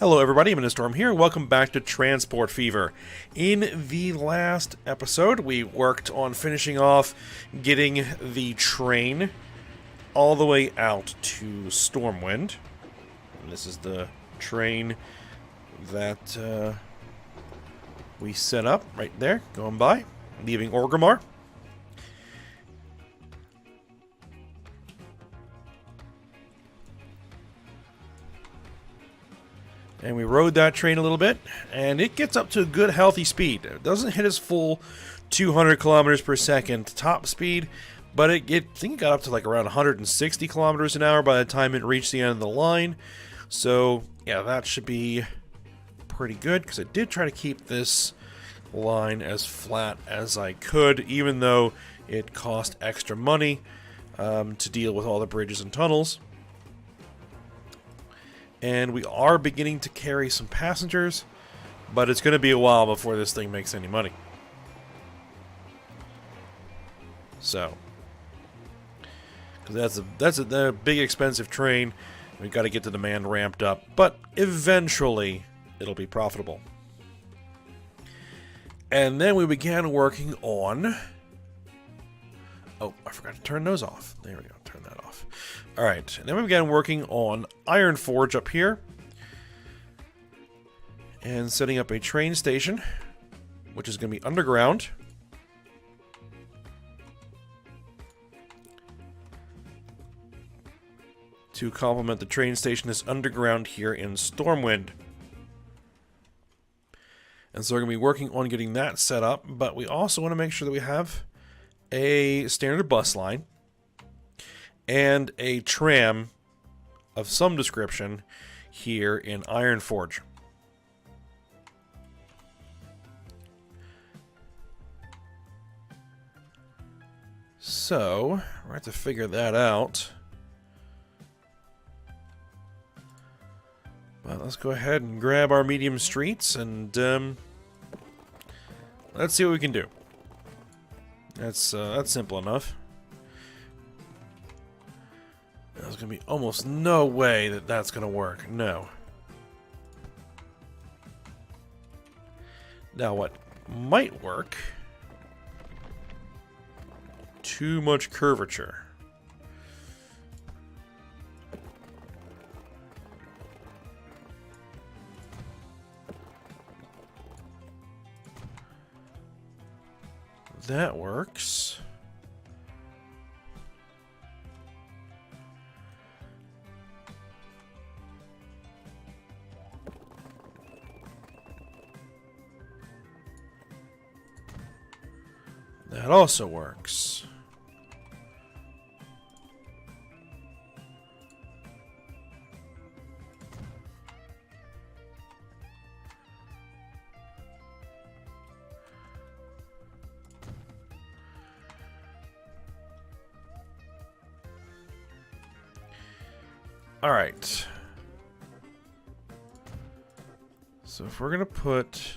Hello everybody, I'm Storm here. Welcome back to Transport Fever. In the last episode, we worked on finishing off getting the train all the way out to Stormwind. And this is the train that we set up right there, going by, leaving Orgrimmar. And we rode that train a little bit, and it gets up to a good, healthy speed. It doesn't hit its full 200 kilometers per second top speed, but I think it got up to like around 160 kilometers an hour by the time it reached the end of the line. So, yeah, that should be pretty good, because I did try to keep this line as flat as I could, even though it cost extra money to deal with all the bridges and tunnels. And we are beginning to carry some passengers, but it's going to be a while before this thing makes any money. So, because that's a big expensive train, we've got to get the demand ramped up, but eventually it'll be profitable. And then we began working on... Oh, I forgot to turn those off. There we go, turn that off. Alright, and then we began working on Iron Forge up here. And setting up a train station, which is going to be underground. To complement the train station that's underground here in Stormwind. And so we're going to be working on getting that set up, but we also want to make sure that we have a standard bus line and a tram of some description here in Iron Forge. So, we're going to have to figure that out. But let's go ahead and grab our medium streets and let's see what we can do. That's simple enough. There's going to be almost no way that that's going to work. No. Now what might work... Too much curvature. That works. That also works. All right. So if we're going to put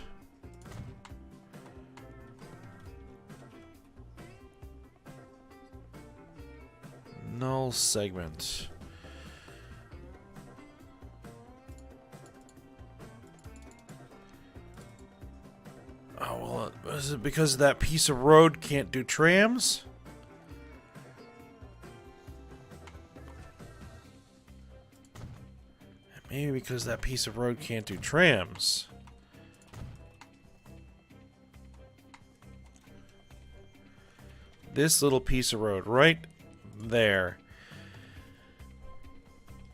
null segment. Oh, well, is it because that piece of road can't do trams? Maybe because that piece of road can't do trams. This little piece of road right there.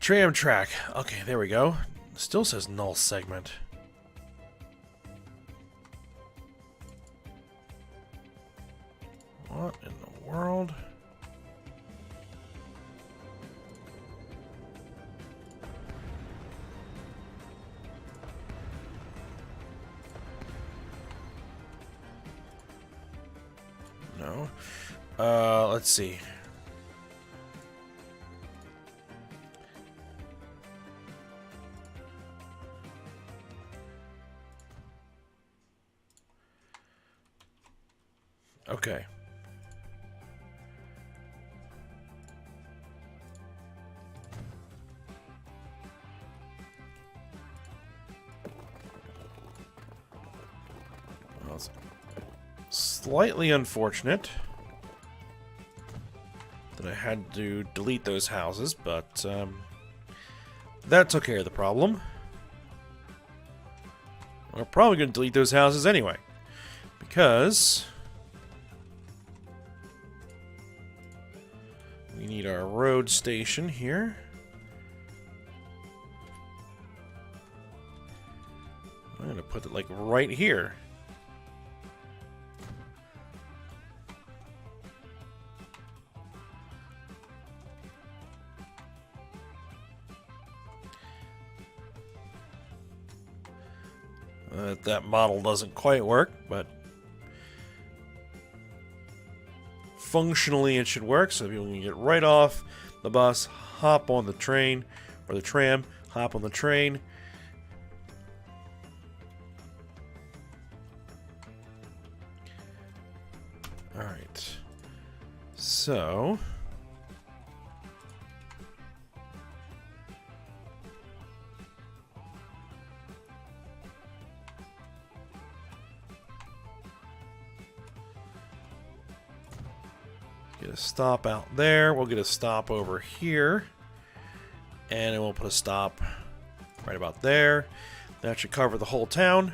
Tram track. Okay, there we go. Still says null segment. What in the world? No. Let's see. Okay. Well, it's slightly unfortunate that I had to delete those houses, but that took care of the problem. We're probably going to delete those houses anyway, because we need our road station here. I'm going to put it like right here. That model doesn't quite work, but functionally it should work, so people can get right off the bus, hop on the train, or the tram, hop on the train. Alright. So get a stop out there. We'll get a stop over here. And then we'll put a stop right about there. That should cover the whole town.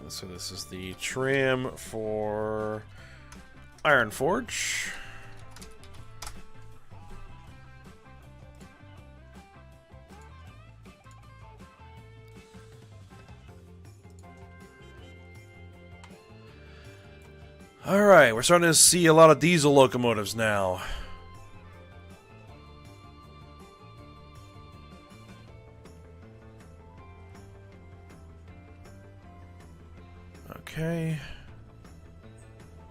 So this is the tram for Iron Forge. Alright, we're starting to see a lot of diesel locomotives now. Okay.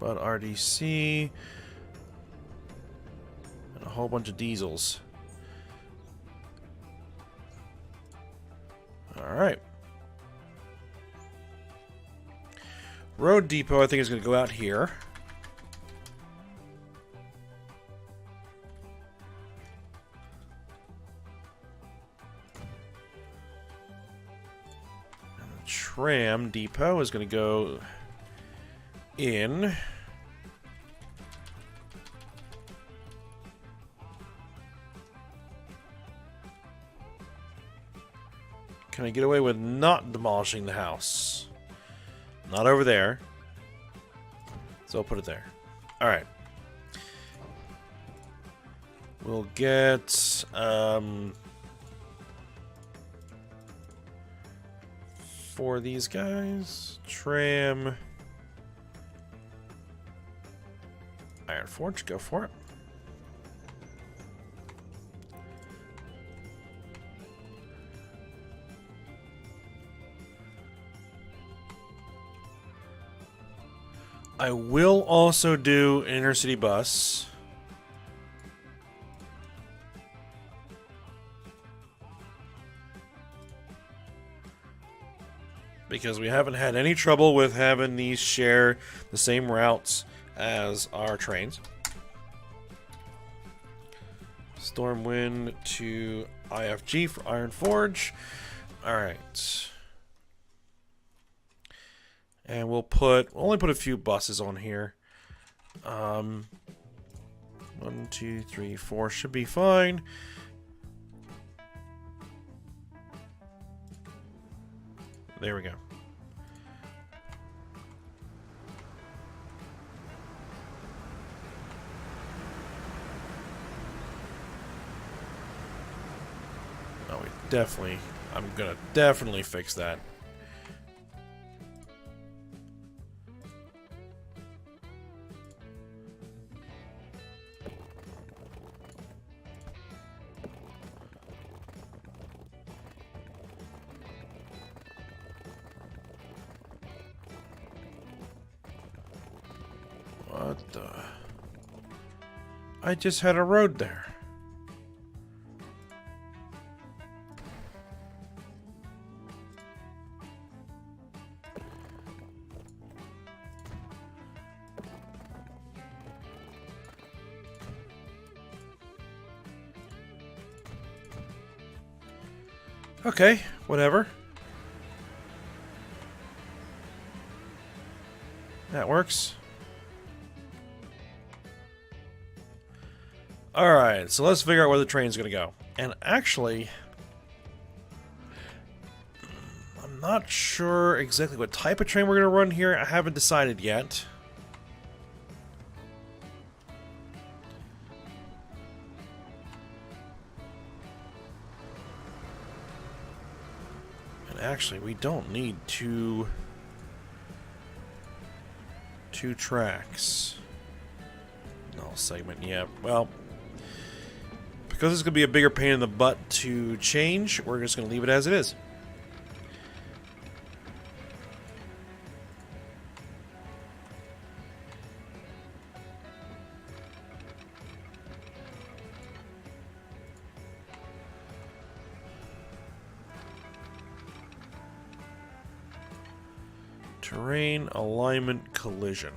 But RDC. And a whole bunch of diesels. Alright. Road depot, I think, is going to go out here. And the tram depot is going to go in. Can I get away with not demolishing the house? Not over there. So I'll put it there. Alright. We'll get for these guys. Tram. Iron Forge, go for it. I will also do an intercity bus. Because we haven't had any trouble with having these share the same routes as our trains. Stormwind to IFG for Iron Forge. Alright. And we'll only put a few buses on here. 1, 2, 3, 4 should be fine. There we go. Oh, I'm gonna definitely fix that. What the? I just had a road there. Okay, whatever. That works. Alright, so let's figure out where the train's gonna go. And actually, I'm not sure exactly what type of train we're gonna run here. I haven't decided yet. And actually, we don't need two tracks. No segment, yeah. Well, because it's going to be a bigger pain in the butt to change, we're just going to leave it as it is. Terrain, alignment, collision.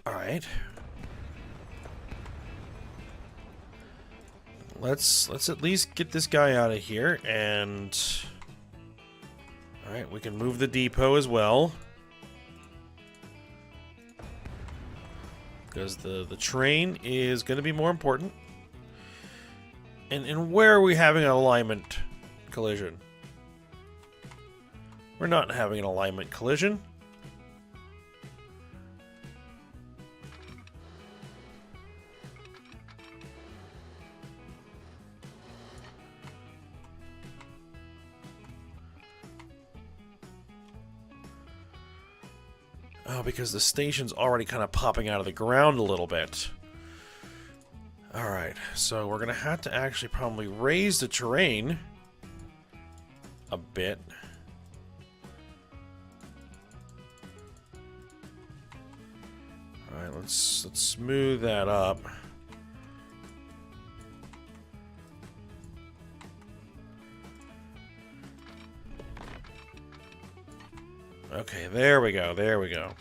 Alright. Let's at least get this guy out of here, and alright, we can move the depot as well. Because the train is going to be more important. And where are we having an alignment collision? We're not having an alignment collision. Oh, because the station's already kind of popping out of the ground a little bit. Alright, so we're going to have to actually probably raise the terrain a bit. Alright, let's smooth that up. Okay, there we go, there we go.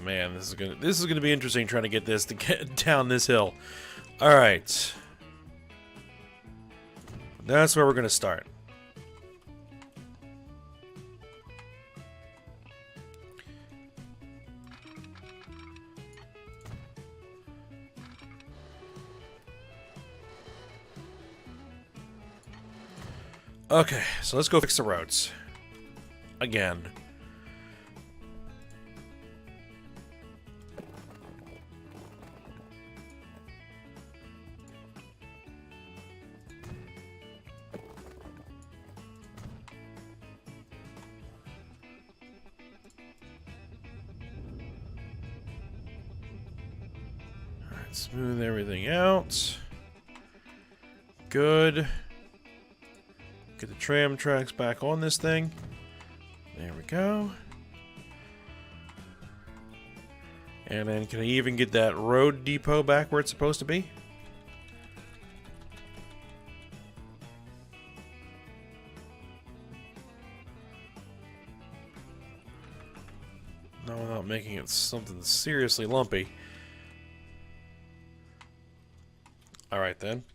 Man, this is gonna be interesting trying to get this to get down this hill. All right, that's where we're gonna start. Okay, so let's go fix the roads again. Smooth everything out. Good. Get the tram tracks back on this thing. There we go. And then can I even get that road depot back where it's supposed to be? Not without making it something seriously lumpy. Alright then.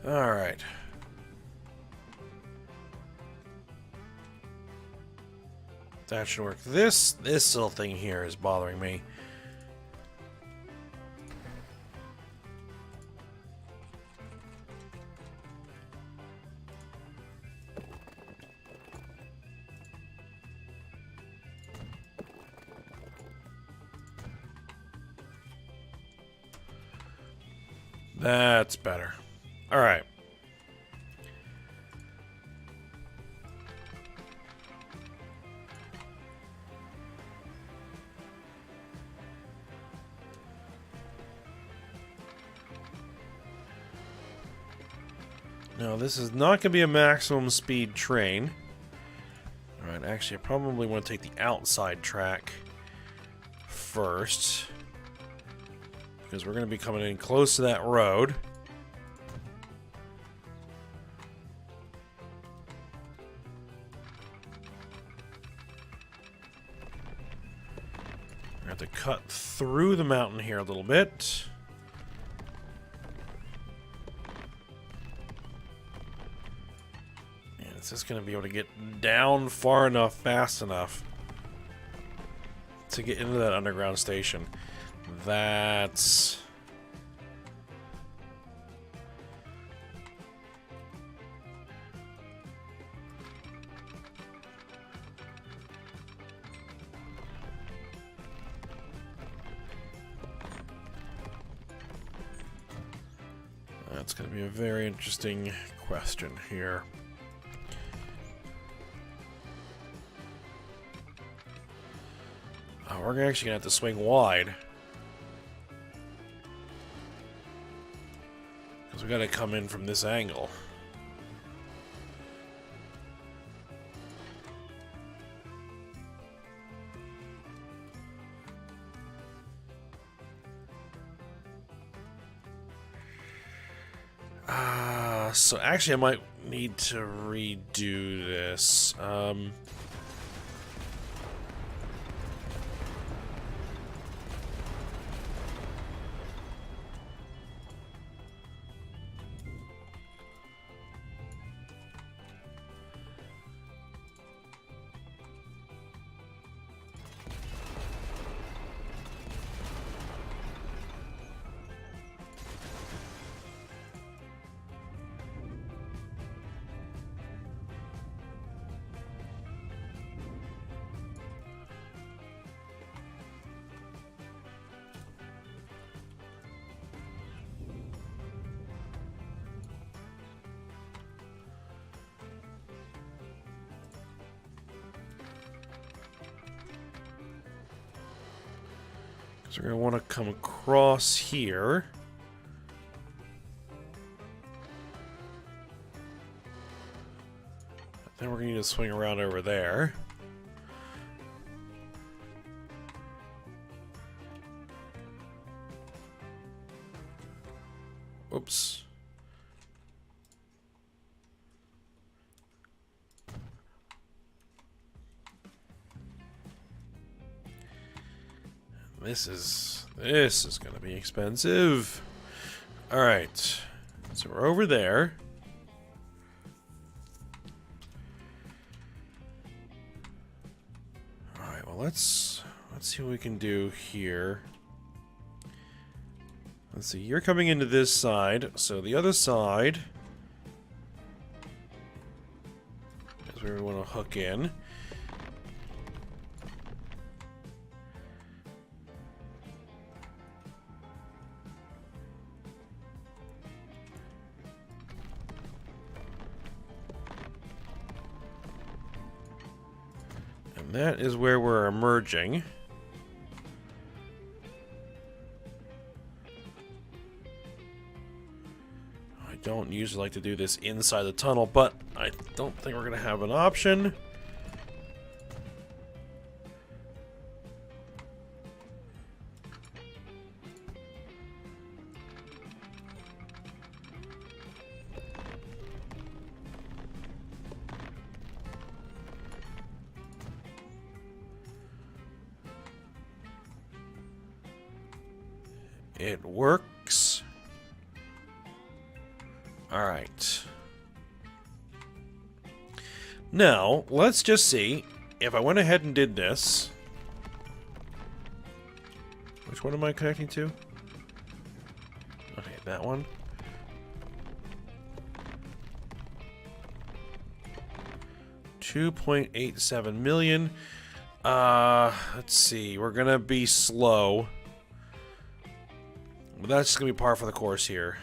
Alright. That should work. This little thing here is bothering me. That's better. All right. Now, this is not going to be a maximum speed train. Alright, actually, I probably want to take the outside track first. Because we're going to be coming in close to that road. I have to cut through the mountain here a little bit. It's just going to be able to get down far enough, fast enough to get into that underground station. That's going to be a very interesting question here. We're actually going to have to swing wide. Because we got to come in from this angle. So actually I might need to redo this. So we're going to want to come across here. Then we're going to need to swing around over there. Oops. This is going to be expensive. All right. So we're over there. All right. Well, let's see what we can do here. Let's see. You're coming into this side, so the other side is where we want to hook in. That is where we're emerging. I don't usually like to do this inside the tunnel, but I don't think we're going to have an option. It works. All right. Now, let's just see if I went ahead and did this. Which one am I connecting to? Okay, that one. $2.87 million. Let's see. We're gonna be slow. But that's just going to be par for the course here.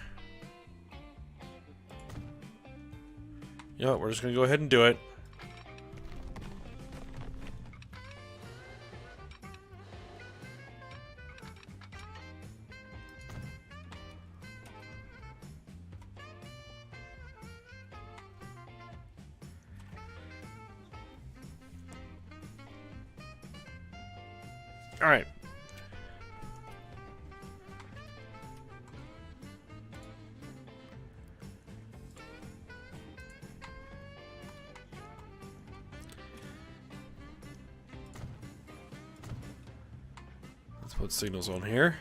Yeah, we're just going to go ahead and do it. All right. Let's put signals on here.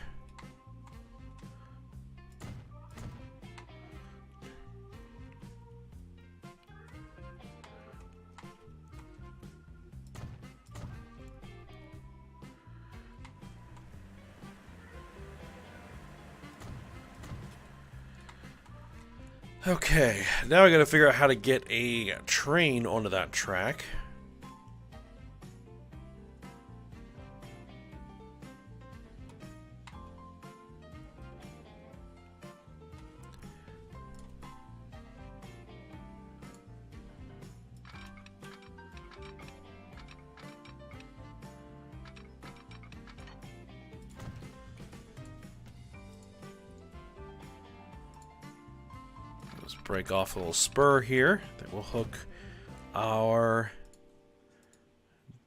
Okay, now I gotta figure out how to get a train onto that track. Let's break off a little spur here that will hook our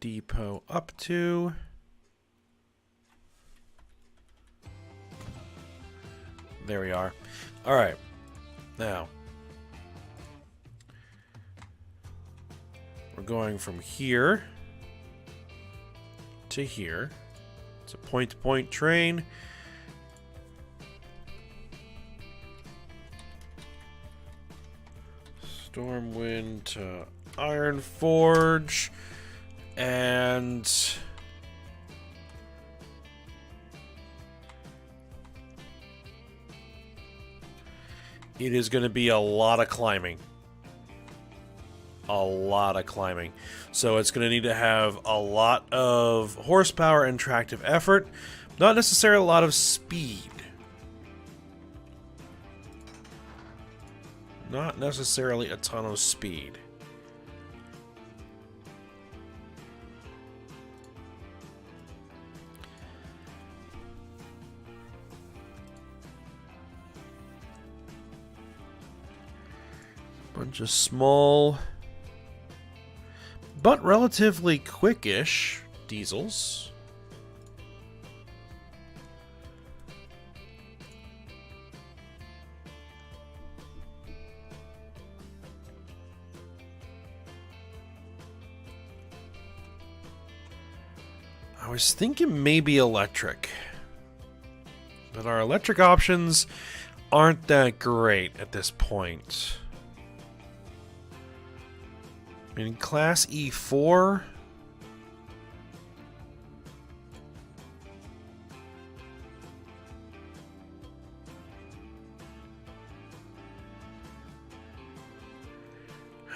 depot up to. There we are. All right. Now, we're going from here to here. It's a point-to-point train. Stormwind to Iron Forge, and it is going to be a lot of climbing. A lot of climbing. So it's going to need to have a lot of horsepower and tractive effort, not necessarily a lot of speed. Not necessarily a ton of speed. Bunch of small, but relatively quickish diesels. I was thinking maybe electric, but our electric options aren't that great at this point. I mean, Class E4.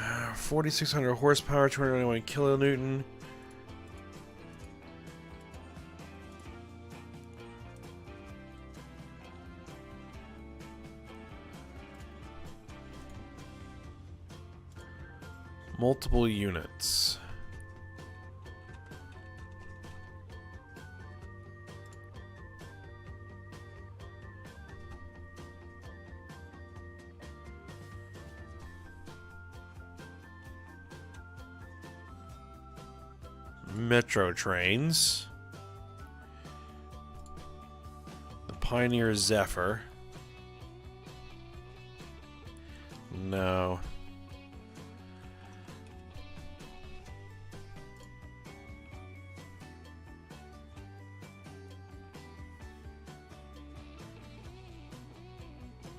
Uh, 4,600 horsepower, 291 kilonewton. Multiple units. Metro trains. The Pioneer Zephyr. No.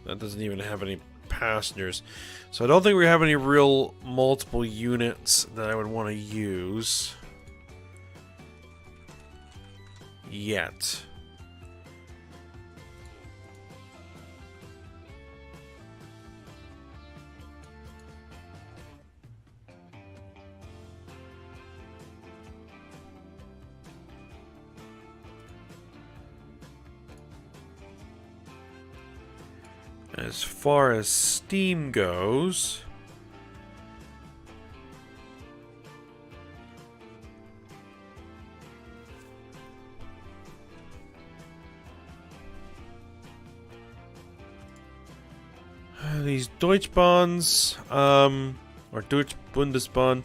That doesn't even have any passengers. So I don't think we have any real multiple units that I would want to use yet. As far as steam goes, These Deutschbahns, or Deutsch Bundesbahn.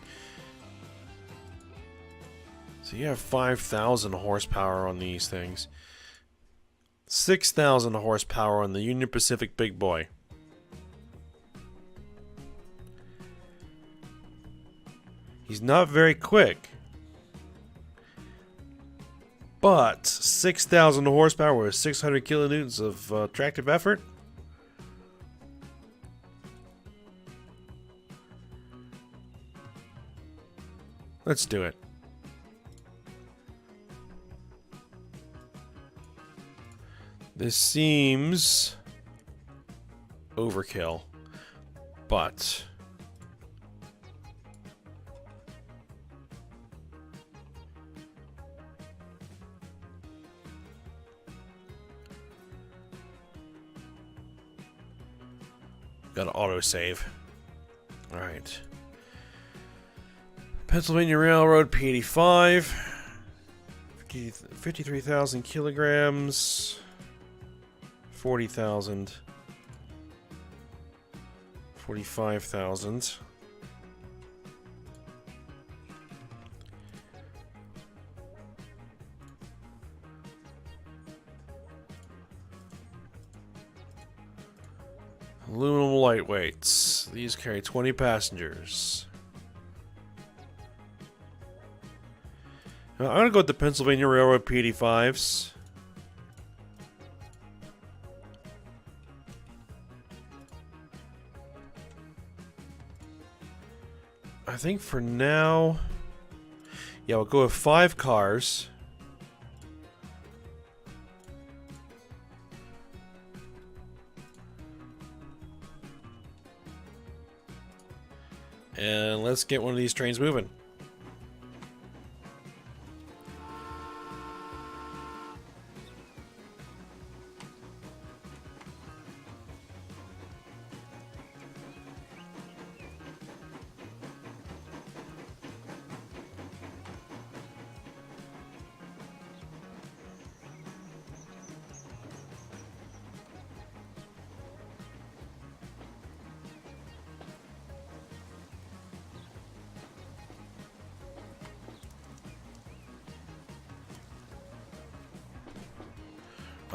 So you have 5,000 horsepower on these things. 6,000 horsepower on the Union Pacific Big Boy. He's not very quick. But 6,000 horsepower with 600 kilonewtons of tractive effort. Let's do it. This seems overkill, but got to autosave. All right. Pennsylvania Railroad P85, 53,000 kilograms, 40,000, 45,000. Aluminum lightweights. These carry 20 passengers. Now, I'm going to go with the Pennsylvania Railroad P85s. I think for now, yeah, we'll go with 5 cars. And let's get one of these trains moving.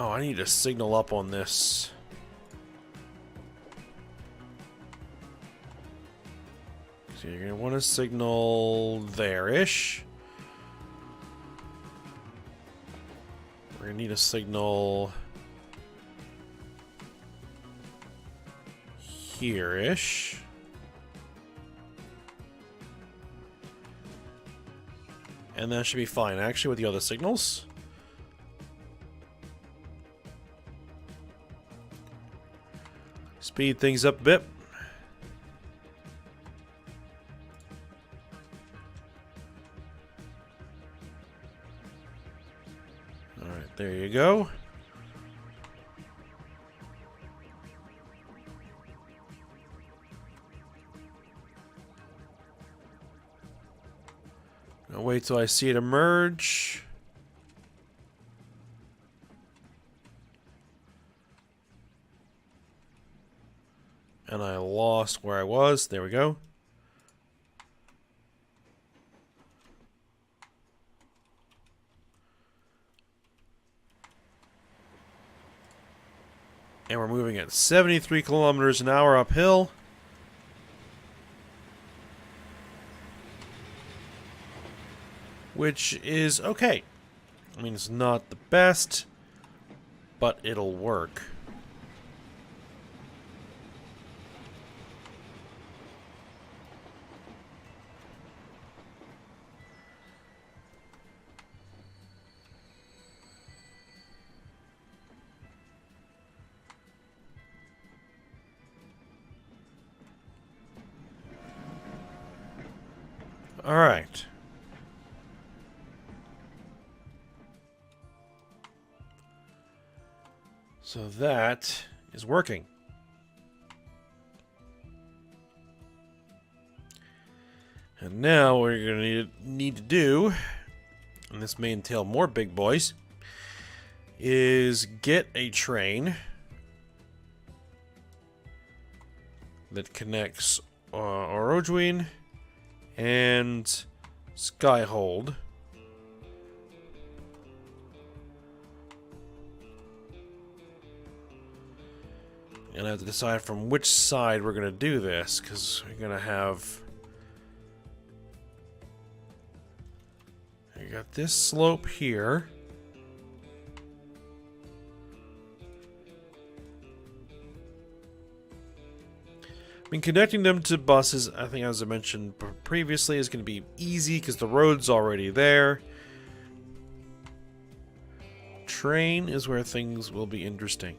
Oh, I need to signal up on this. So you're going to want to signal there-ish. We're going to need a signal here-ish. And that should be fine, actually, with the other signals. Speed things up a bit. Alright, there you go. I'll wait till I see it emerge. And I lost where I was. There we go. And we're moving at 73 kilometers an hour uphill. Which is okay. I mean, it's not the best, but it'll work. All right. So that is working. And now what you're going to need to do, and this may entail more big boys, is get a train that connects Orojwin and Skyhold. And I have to decide from which side we're going to do this, because we're going to have... You got this slope here. I mean, connecting them to buses, I think as I mentioned previously, is going to be easy because the road's already there. Train is where things will be interesting.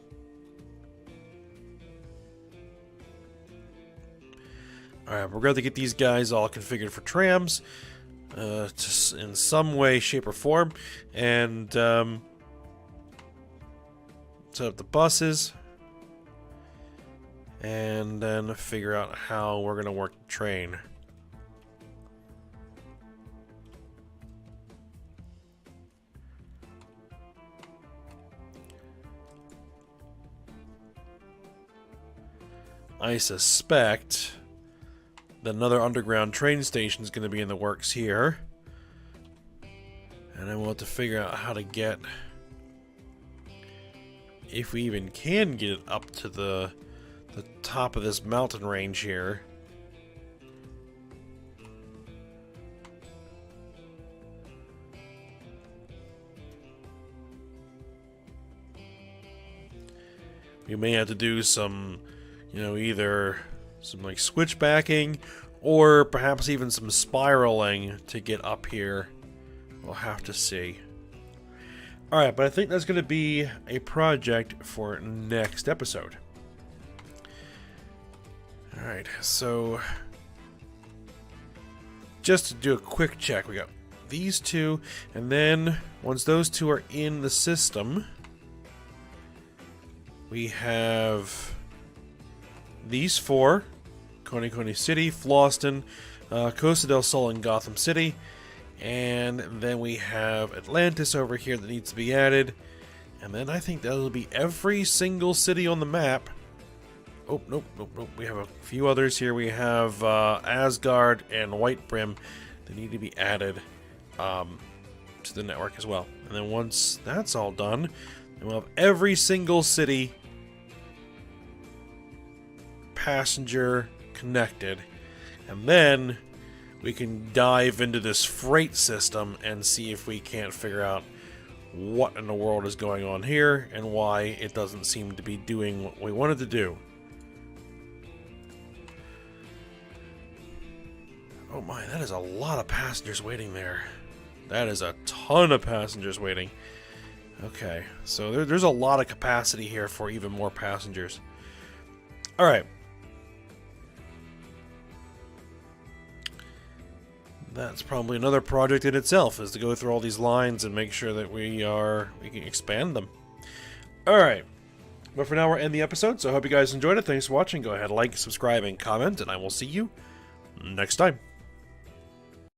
Alright, we're going to get these guys all configured for trams in some way, shape, or form. And set up the buses. And then figure out how we're going to work the train. I suspect that another underground train station is going to be in the works here. And I will have to figure out how to get... if we even can get it up to the top of this mountain range here. We may have to do some, you know, either some like switchbacking or perhaps even some spiraling to get up here. We'll have to see. Alright, but I think that's going to be a project for next episode. Alright, so just to do a quick check, we got these two, and then once those two are in the system, we have these four: Coney City, Floston, Costa del Sol, and Gotham City. And then we have Atlantis over here that needs to be added. And then I think that'll be every single city on the map. Oh, nope. We have a few others here. We have Asgard and Whitebrim that need to be added to the network as well. And then once that's all done, then we'll have every single city passenger connected. And then we can dive into this freight system and see if we can't figure out what in the world is going on here and why it doesn't seem to be doing what we wanted to do. Oh my, that is a lot of passengers waiting there. That is a ton of passengers waiting. Okay, so there's a lot of capacity here for even more passengers. Alright. That's probably another project in itself, is to go through all these lines and make sure that we can expand them. Alright. But for now, we're ending the episode, so I hope you guys enjoyed it. Thanks for watching. Go ahead, like, subscribe, and comment, and I will see you next time.